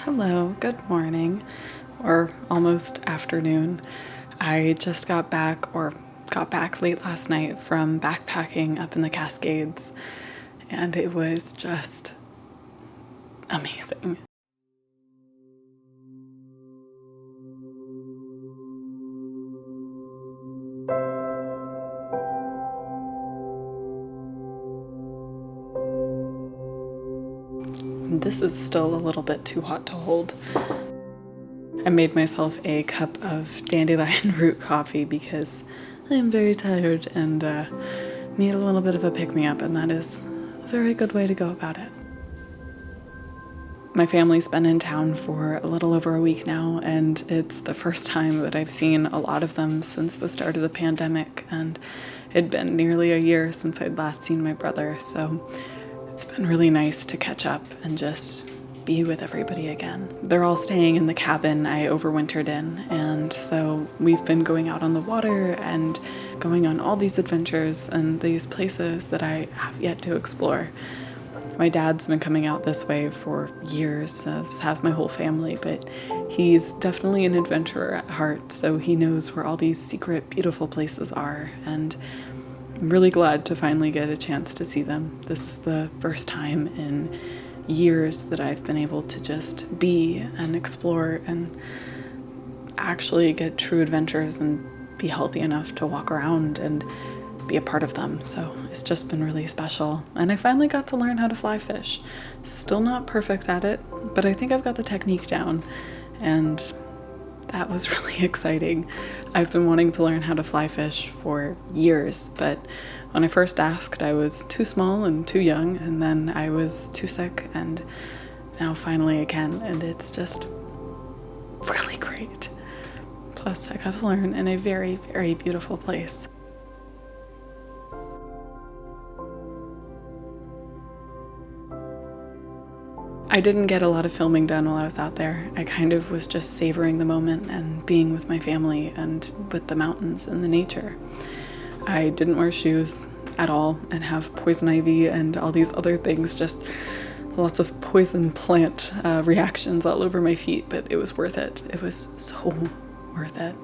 Hello, good morning, or almost afternoon. I just got back late last night from backpacking up in the Cascades, and it was just amazing. This is still a little bit too hot to hold. I made myself a cup of dandelion root coffee because I am very tired and need a little bit of a pick-me-up, and that is a very good way to go about it. My family's been in town for a little over a week now, and it's the first time that I've seen a lot of them since the start of the pandemic, and it'd been nearly a year since I'd last seen my brother, so it's been really nice to catch up and just be with everybody again. They're all staying in the cabin I overwintered in, and so we've been going out on the water and going on all these adventures and these places that I have yet to explore. My dad's been coming out this way for years, as has my whole family, but he's definitely an adventurer at heart, so he knows where all these secret, beautiful places are, and I'm really glad to finally get a chance to see them. This is the first time in years that I've been able to just be and explore and actually get true adventures and be healthy enough to walk around and be a part of them. So it's just been really special. And I finally got to learn how to fly fish. Still not perfect at it, but I think I've got the technique down, and that was really exciting. I've been wanting to learn how to fly fish for years, but when I first asked, I was too small and too young, and then I was too sick, and now finally I can, and it's just really great. Plus, I got to learn in a very, very beautiful place. I didn't get a lot of filming done while I was out there. I kind of was just savoring the moment and being with my family and with the mountains and the nature. I didn't wear shoes at all and have poison ivy and all these other things, just lots of poison plant reactions all over my feet, but it was worth it. It was so worth it.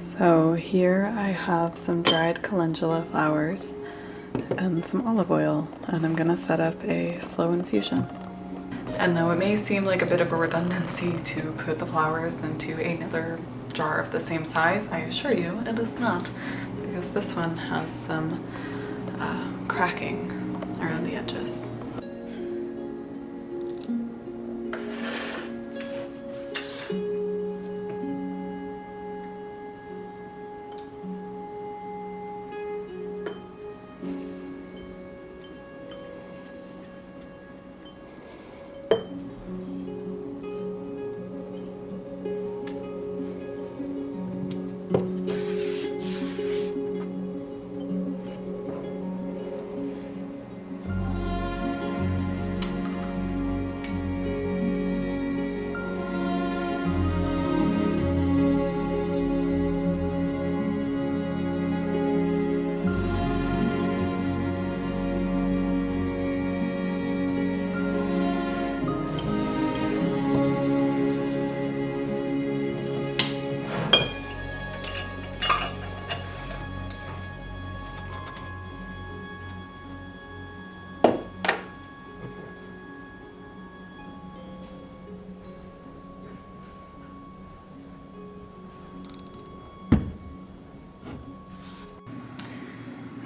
So here I have some dried calendula flowers and some olive oil, and I'm gonna set up a slow infusion. And though it may seem like a bit of a redundancy to put the flowers into another jar of the same size, I assure you it is not, because this one has some cracking around the edges.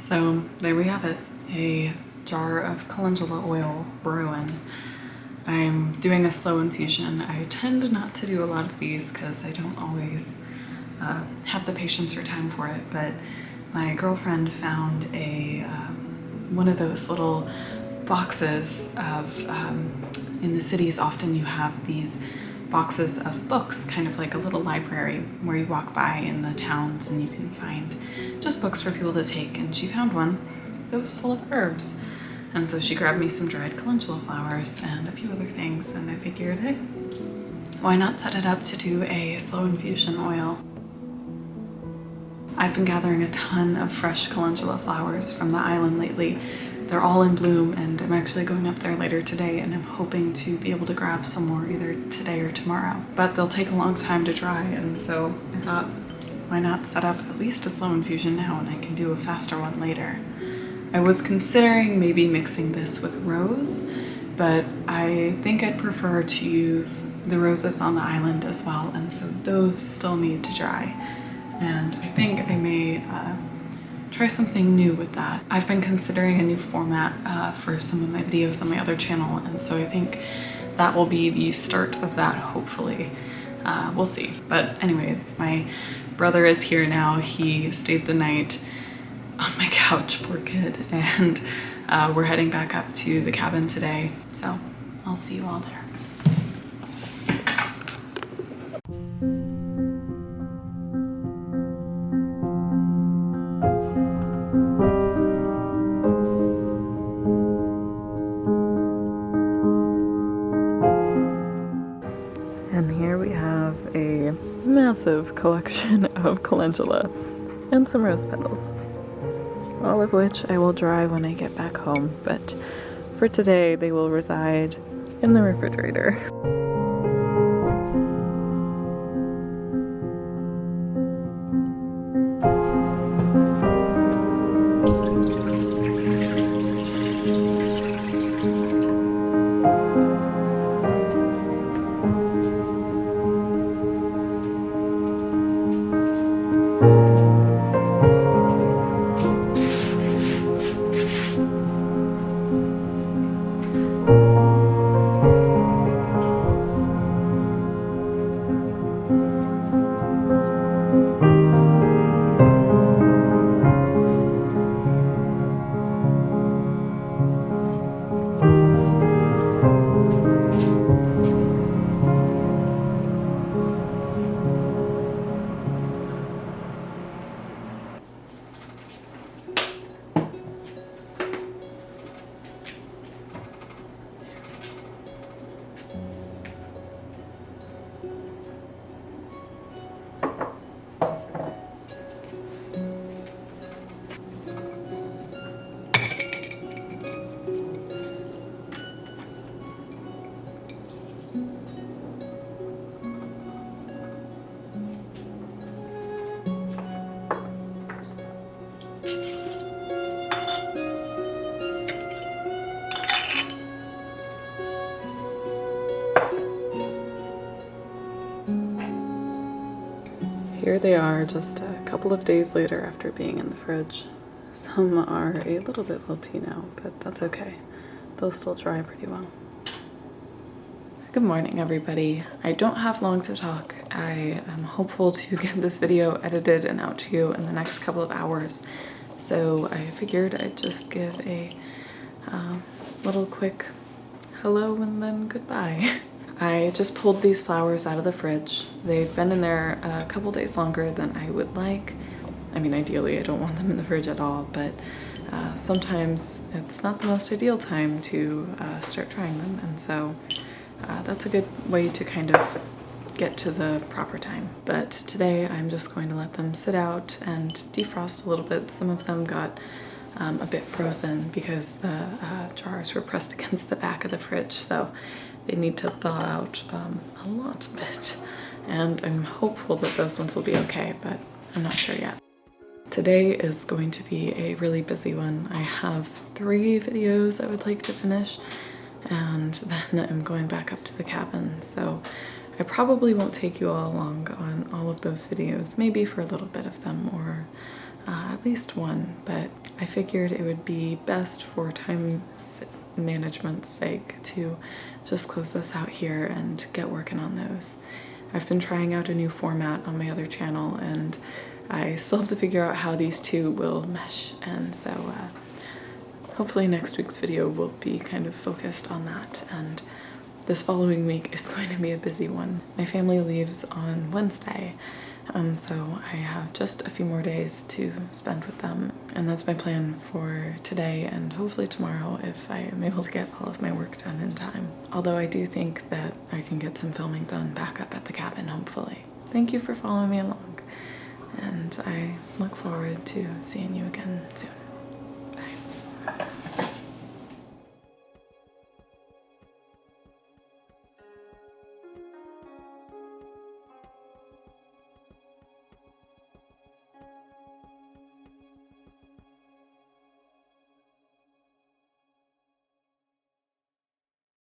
So there we have it, a jar of calendula oil brewing. I'm doing a slow infusion. I tend not to do a lot of these because I don't always have the patience or time for it, but my girlfriend found one of those little boxes of, in the cities often you have these boxes of books, kind of like a little library where you walk by in the towns and you can find just books for people to take, and she found one that was full of herbs. And so she grabbed me some dried calendula flowers and a few other things, and I figured, hey, why not set it up to do a slow infusion oil? I've been gathering a ton of fresh calendula flowers from the island lately. They're all in bloom, and I'm actually going up there later today, and I'm hoping to be able to grab some more either today or tomorrow. But they'll take a long time to dry, and so I thought, why not set up at least a slow infusion now, and I can do a faster one later. I was considering maybe mixing this with rose, but I think I'd prefer to use the roses on the island as well, and so those still need to dry. And I think I may try something new with that. I've been considering a new format for some of my videos on my other channel, and so I think that will be the start of that, hopefully. We'll see. But anyways, my brother is here now. He stayed the night on my couch, poor kid, and we're heading back up to the cabin today, so I'll see you all there. And here we have a massive collection of calendula and some rose petals, all of which I will dry when I get back home, but for today they will reside in the refrigerator. Here they are just a couple of days later after being in the fridge. Some are a little bit wilty now, but that's okay. They'll still dry pretty well. Good morning, everybody. I don't have long to talk. I am hopeful to get this video edited and out to you in the next couple of hours. So I figured I'd just give a little quick hello and then goodbye. I just pulled these flowers out of the fridge. They've been in there a couple days longer than I would like. I mean, ideally I don't want them in the fridge at all, but sometimes it's not the most ideal time to start trying them, and so that's a good way to kind of get to the proper time. But today I'm just going to let them sit out and defrost a little bit. Some of them got a bit frozen because the jars were pressed against the back of the fridge, so they need to thaw out a lot bit, and I'm hopeful that those ones will be okay, but I'm not sure yet. Today is going to be a really busy one. I have 3 videos I would like to finish, and then I'm going back up to the cabin, so I probably won't take you all along on all of those videos, maybe for a little bit of them, or at least one, but I figured it would be best for time management's sake to just close this out here and get working on those. I've been trying out a new format on my other channel, and I still have to figure out how these two will mesh, and so hopefully next week's video will be kind of focused on that, and this following week is going to be a busy one. My family leaves on Wednesday, so I have just a few more days to spend with them, and that's my plan for today and hopefully tomorrow if I am able to get all of my work done in time. Although I do think that I can get some filming done back up at the cabin, hopefully. Thank you for following me along, and I look forward to seeing you again soon. Bye.